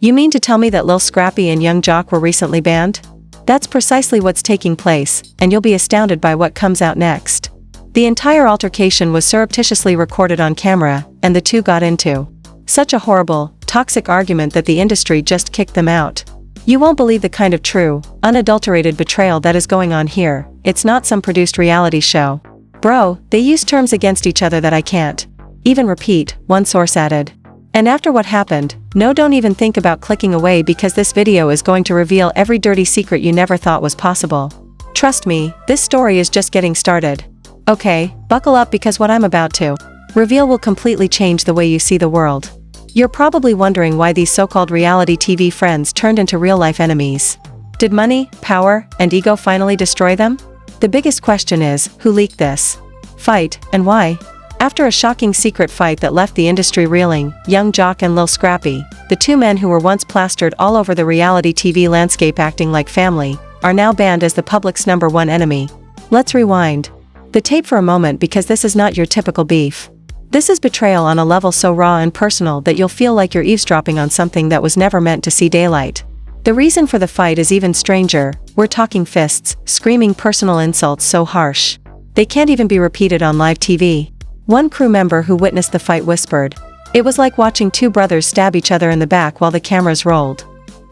You mean to tell me that Lil Scrappy and young Joc were recently banned? That's precisely what's taking place, and you'll be astounded by what comes out next. The entire altercation was surreptitiously recorded on camera, and the two got into such a horrible, toxic argument that the industry just kicked them out. You won't believe the kind of true, unadulterated betrayal that is going on here. It's not some produced reality show. Bro, they use terms against each other that I can't even repeat, one source added. And after what happened, no, don't even think about clicking away because this video is going to reveal every dirty secret you never thought was possible. Trust me, this story is just getting started. Okay, buckle up because what I'm about to reveal will completely change the way you see the world. You're probably wondering why these so-called reality TV friends turned into real-life enemies. Did money, power, and ego finally destroy them? The biggest question is, who leaked this fight, and why? After a shocking secret fight that left the industry reeling, young Joc and Lil Scrappy, the two men who were once plastered all over the reality TV landscape acting like family, are now banned as the public's #1 enemy. Let's rewind the tape for a moment because this is not your typical beef. This is betrayal on a level so raw and personal that you'll feel like you're eavesdropping on something that was never meant to see daylight. The reason for the fight is even stranger. We're talking fists, screaming personal insults so harsh they can't even be repeated on live TV. One crew member who witnessed the fight whispered, "It was like watching two brothers stab each other in the back while the cameras rolled."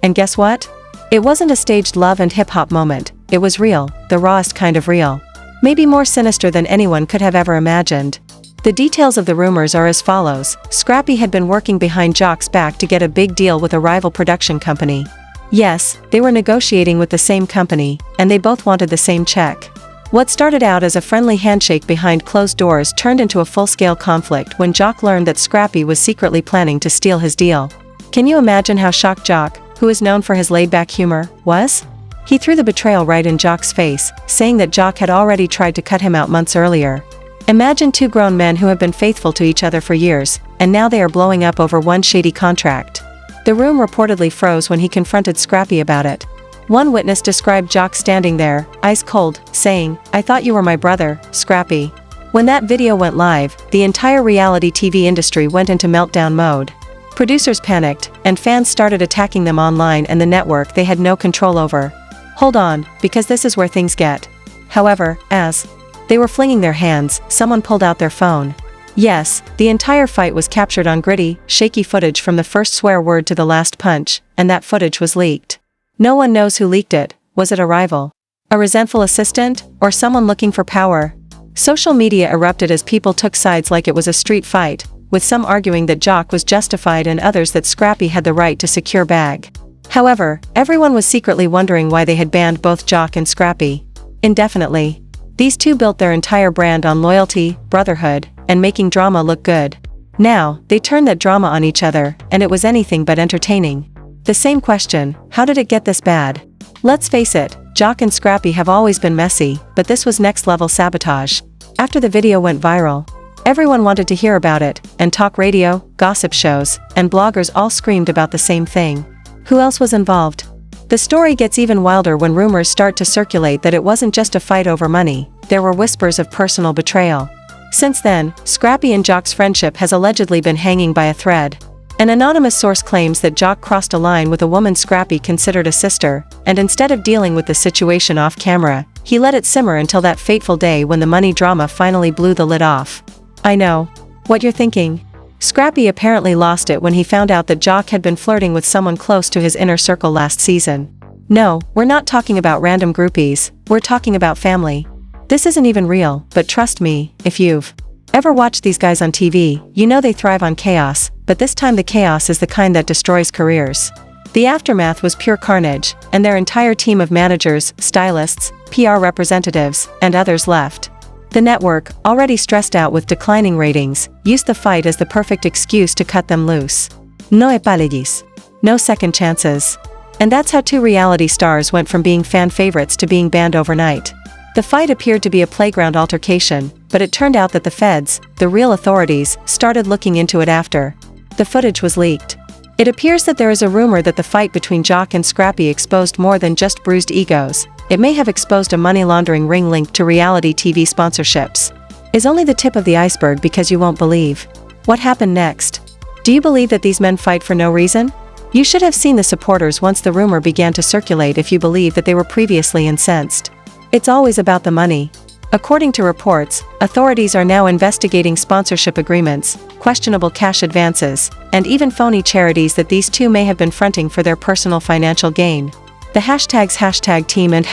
And guess what? It wasn't a staged love and hip-hop moment, it was real, the rawest kind of real. Maybe more sinister than anyone could have ever imagined. The details of the rumors are as follows. Scrappy had been working behind Joc's back to get a big deal with a rival production company. Yes, they were negotiating with the same company, and they both wanted the same check. What started out as a friendly handshake behind closed doors turned into a full-scale conflict when Joc learned that Scrappy was secretly planning to steal his deal. Can you imagine how shocked Joc, who is known for his laid-back humor, was? He threw the betrayal right in Joc's face, saying that Joc had already tried to cut him out months earlier. Imagine two grown men who have been faithful to each other for years, and now they are blowing up over one shady contract. The room reportedly froze when he confronted Scrappy about it. One witness described Joc standing there, ice cold, saying, "I thought you were my brother, Scrappy." When that video went live, the entire reality TV industry went into meltdown mode. Producers panicked, and fans started attacking them online and the network they had no control over. Hold on, because this is where things get. However, as they were flinging their hands, someone pulled out their phone. Yes, the entire fight was captured on gritty, shaky footage from the first swear word to the last punch, and that footage was leaked. No one knows who leaked it. Was it a rival, a resentful assistant, or someone looking for power? Social media erupted as people took sides like it was a street fight, with some arguing that Joc was justified and others that Scrappy had the right to secure bag. However, everyone was secretly wondering why they had banned both Joc and Scrappy indefinitely. These two built their entire brand on loyalty, brotherhood, and making drama look good. Now, they turned that drama on each other, and it was anything but entertaining. The same question, how did it get this bad? Let's face it, Joc and Scrappy have always been messy, but this was next-level sabotage. After the video went viral, everyone wanted to hear about it, and talk radio, gossip shows, and bloggers all screamed about the same thing. Who else was involved? The story gets even wilder when rumors start to circulate that it wasn't just a fight over money, there were whispers of personal betrayal. Since then, Scrappy and Joc's friendship has allegedly been hanging by a thread. An anonymous source claims that Joc crossed a line with a woman Scrappy considered a sister, and instead of dealing with the situation off camera, he let it simmer until that fateful day when the money drama finally blew the lid off. I know what you're thinking. Scrappy apparently lost it when he found out that Joc had been flirting with someone close to his inner circle last season. No, we're not talking about random groupies, we're talking about family. This isn't even real, but trust me, if you've ever watched these guys on TV, you know they thrive on chaos, but this time the chaos is the kind that destroys careers. The aftermath was pure carnage, and their entire team of managers, stylists, PR representatives, and others left. The network, already stressed out with declining ratings, used the fight as the perfect excuse to cut them loose. No apologies. No second chances. And that's how two reality stars went from being fan favorites to being banned overnight. The fight appeared to be a playground altercation, but it turned out that the feds, the real authorities, started looking into it after the footage was leaked. It appears that there is a rumor that the fight between Joc and Scrappy exposed more than just bruised egos. It may have exposed a money laundering ring linked to reality TV sponsorships. Is only the tip of the iceberg because you won't believe what happened next. Do you believe that these men fight for no reason? You should have seen the supporters once the rumor began to circulate if you believe that they were previously incensed. It's always about the money. According to reports, authorities are now investigating sponsorship agreements, questionable cash advances, and even phony charities that these two may have been fronting for their personal financial gain. The hashtags #team and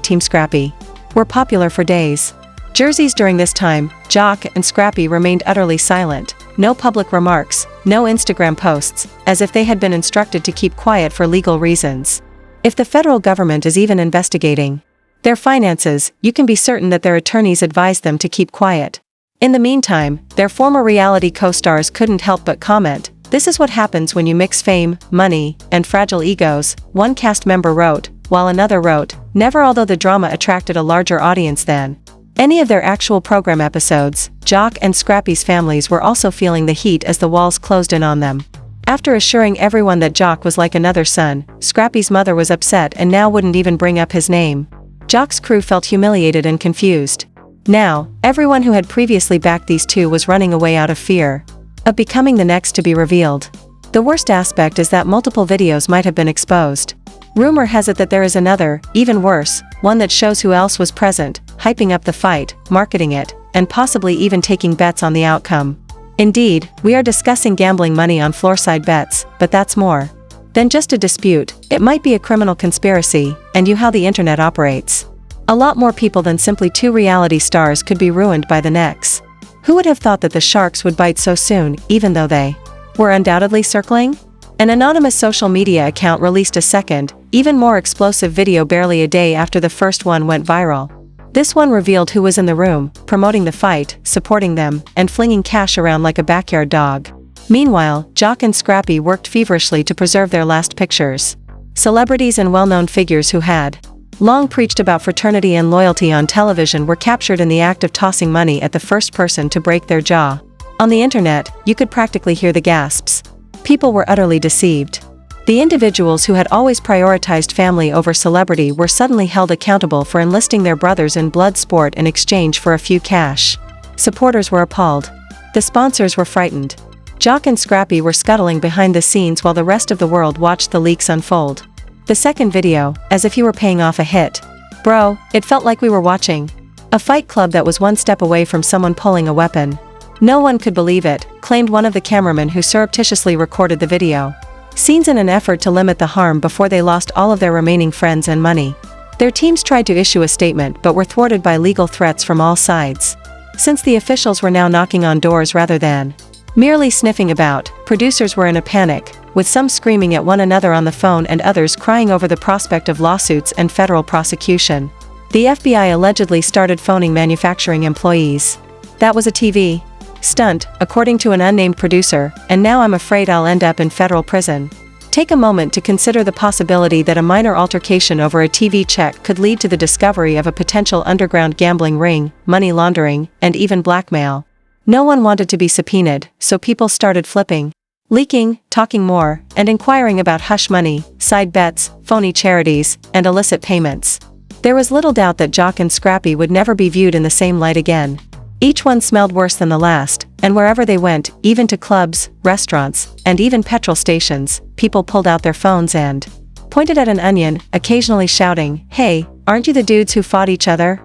#team Scrappy were popular for days. Jerseys during this time, Joc and Scrappy remained utterly silent. No public remarks, no Instagram posts, as if they had been instructed to keep quiet for legal reasons. If the federal government is even investigating their finances, you can be certain that their attorneys advised them to keep quiet. In the meantime, their former reality co-stars couldn't help but comment, "This is what happens when you mix fame, money, and fragile egos," one cast member wrote, while another wrote, "Never." Although the drama attracted a larger audience than any of their actual program episodes, Joc and Scrappy's families were also feeling the heat as the walls closed in on them. After assuring everyone that Joc was like another son, Scrappy's mother was upset and now wouldn't even bring up his name. Joc's crew felt humiliated and confused. Now, everyone who had previously backed these two was running away out of fear of becoming the next to be revealed. The worst aspect is that multiple videos might have been exposed. Rumor has it that there is another, even worse, one that shows who else was present, hyping up the fight, marketing it, and possibly even taking bets on the outcome. Indeed, we are discussing gambling money on floorside bets, but that's more than just a dispute. It might be a criminal conspiracy, and you how the internet operates. A lot more people than simply two reality stars could be ruined by the necks. Who would have thought that the sharks would bite so soon, even though they were undoubtedly circling? An anonymous social media account released a second, even more explosive video barely a day after the first one went viral. This one revealed who was in the room, promoting the fight, supporting them, and flinging cash around like a backyard dog. Meanwhile, Joc and Scrappy worked feverishly to preserve their last pictures. Celebrities and well-known figures who had long preached about fraternity and loyalty on television were captured in the act of tossing money at the first person to break their jaw. On the internet, you could practically hear the gasps. People were utterly deceived. The individuals who had always prioritized family over celebrity were suddenly held accountable for enlisting their brothers in blood sport in exchange for a few cash. Supporters were appalled. The sponsors were frightened. Joc and Scrappy were scuttling behind the scenes while the rest of the world watched the leaks unfold. The second video, as if you were paying off a hit. Bro, it felt like we were watching a fight club that was one step away from someone pulling a weapon. No one could believe it, claimed one of the cameramen who surreptitiously recorded the video. Scenes in an effort to limit the harm before they lost all of their remaining friends and money. Their teams tried to issue a statement but were thwarted by legal threats from all sides. Since the officials were now knocking on doors rather than merely sniffing about, producers were in a panic, with some screaming at one another on the phone and others crying over the prospect of lawsuits and federal prosecution. The FBI allegedly started phoning manufacturing employees. That was a TV stunt, according to an unnamed producer, and now I'm afraid I'll end up in federal prison. Take a moment to consider the possibility that a minor altercation over a TV check could lead to the discovery of a potential underground gambling ring, money laundering, and even blackmail. No one wanted to be subpoenaed, so people started flipping, leaking, talking more, and inquiring about hush money, side bets, phony charities, and illicit payments. There was little doubt that Joc and Scrappy would never be viewed in the same light again. Each one smelled worse than the last, and wherever they went, even to clubs, restaurants, and even petrol stations, people pulled out their phones and pointed at an onion, occasionally shouting, "Hey, aren't you the dudes who fought each other?"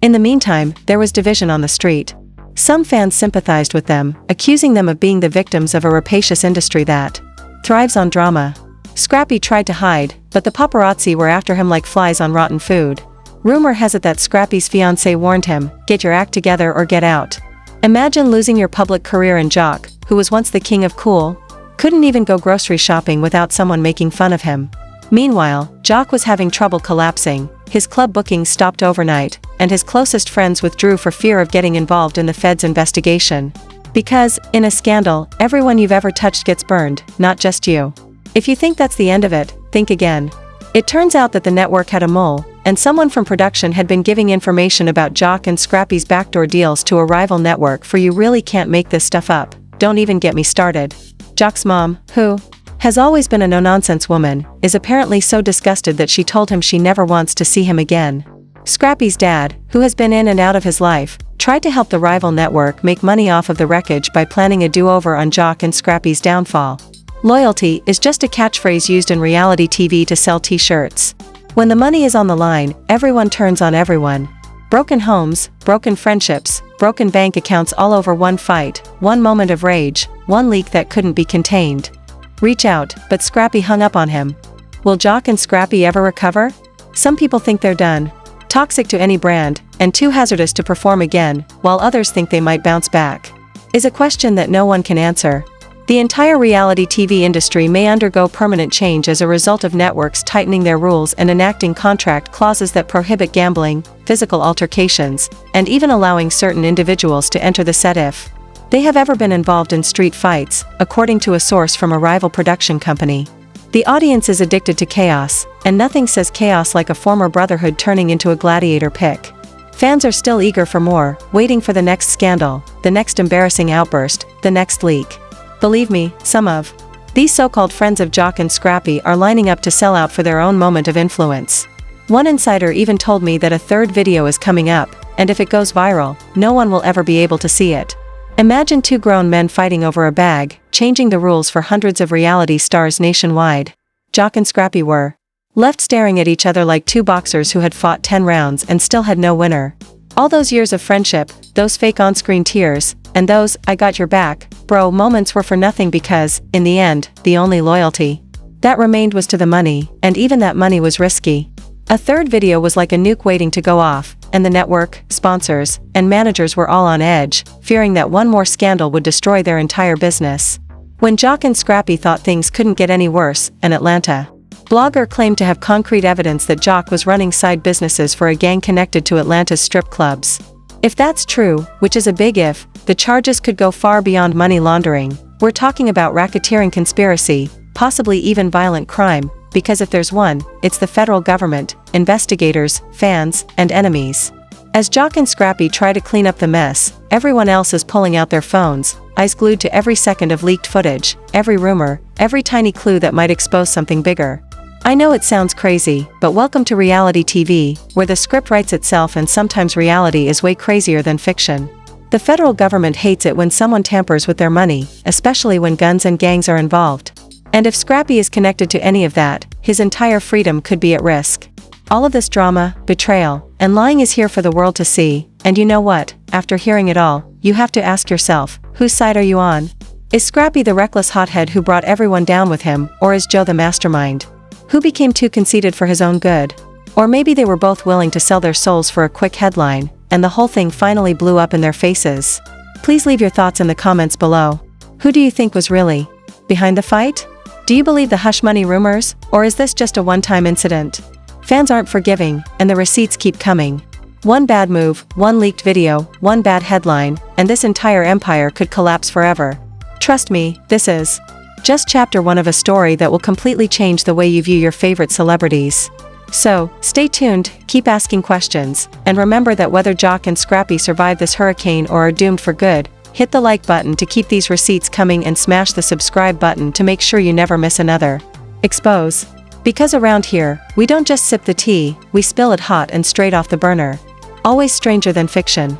In the meantime, there was division on the street. Some fans sympathized with them, accusing them of being the victims of a rapacious industry that thrives on drama. Scrappy tried to hide, but the paparazzi were after him like flies on rotten food. Rumor has it that Scrappy's fiancé warned him, "Get your act together or get out." Imagine losing your public career, and Joc, who was once the king of cool, couldn't even go grocery shopping without someone making fun of him. Meanwhile, Joc was having trouble collapsing, his club bookings stopped overnight, and his closest friends withdrew for fear of getting involved in the Fed's investigation. Because, in a scandal, everyone you've ever touched gets burned, not just you. If you think that's the end of it, think again. It turns out that the network had a mole, and someone from production had been giving information about Joc and Scrappy's backdoor deals to a rival network. For you really can't make this stuff up. Don't even get me started. Joc's mom, who has always been a no-nonsense woman, is apparently so disgusted that she told him she never wants to see him again. Scrappy's dad, who has been in and out of his life, tried to help the rival network make money off of the wreckage by planning a do-over on Joc and Scrappy's downfall. Loyalty is just a catchphrase used in reality TV to sell t-shirts. When the money is on the line, everyone turns on everyone. Broken homes, broken friendships, broken bank accounts, all over one fight, one moment of rage, one leak that couldn't be contained. Reach out, but Scrappy hung up on him. Will Joc and Scrappy ever recover? Some people think they're done. Toxic to any brand, and too hazardous to perform again, while others think they might bounce back. Is a question that no one can answer. The entire reality TV industry may undergo permanent change as a result of networks tightening their rules and enacting contract clauses that prohibit gambling, physical altercations, and even allowing certain individuals to enter the set if they have ever been involved in street fights, according to a source from a rival production company. The audience is addicted to chaos, and nothing says chaos like a former brotherhood turning into a gladiator pick. Fans are still eager for more, waiting for the next scandal, the next embarrassing outburst, the next leak. Believe me, some of these so-called friends of Joc and Scrappy are lining up to sell out for their own moment of influence. One insider even told me that a third video is coming up, and if it goes viral, no one will ever be able to see it. Imagine two grown men fighting over a bag, changing the rules for hundreds of reality stars nationwide. Joc and Scrappy were left staring at each other like two boxers who had fought 10 rounds and still had no winner. All those years of friendship, those fake on-screen tears, and those "I got your back, bro" moments were for nothing because, in the end, the only loyalty that remained was to the money, and even that money was risky. A third video was like a nuke waiting to go off, and the network, sponsors, and managers were all on edge, fearing that one more scandal would destroy their entire business. When Joc and Scrappy thought things couldn't get any worse, an Atlanta blogger claimed to have concrete evidence that Joc was running side businesses for a gang connected to Atlanta's strip clubs. If that's true, which is a big if, the charges could go far beyond money laundering. We're talking about racketeering, conspiracy, possibly even violent crime, because if there's one, it's the federal government, investigators, fans, and enemies. As Joc and Scrappy try to clean up the mess, everyone else is pulling out their phones, eyes glued to every second of leaked footage, every rumor, every tiny clue that might expose something bigger. I know it sounds crazy, but welcome to reality TV, where the script writes itself and sometimes reality is way crazier than fiction. The federal government hates it when someone tampers with their money, especially when guns and gangs are involved. And if Scrappy is connected to any of that, his entire freedom could be at risk. All of this drama, betrayal, and lying is here for the world to see, and you know what, after hearing it all, you have to ask yourself, whose side are you on? Is Scrappy the reckless hothead who brought everyone down with him, or is Joe the mastermind who became too conceited for his own good? Or maybe they were both willing to sell their souls for a quick headline, and the whole thing finally blew up in their faces. Please leave your thoughts in the comments below. Who do you think was really behind the fight? Do you believe the hush money rumors, or is this just a one-time incident? Fans aren't forgiving, and the receipts keep coming. One bad move, one leaked video, one bad headline, and this entire empire could collapse forever. Trust me, this is just chapter 1 of a story that will completely change the way you view your favorite celebrities. So, stay tuned, keep asking questions, and remember that whether Joc and Scrappy survive this hurricane or are doomed for good, hit the like button to keep these receipts coming and smash the subscribe button to make sure you never miss another expose. Because around here, we don't just sip the tea, we spill it hot and straight off the burner. Always stranger than fiction.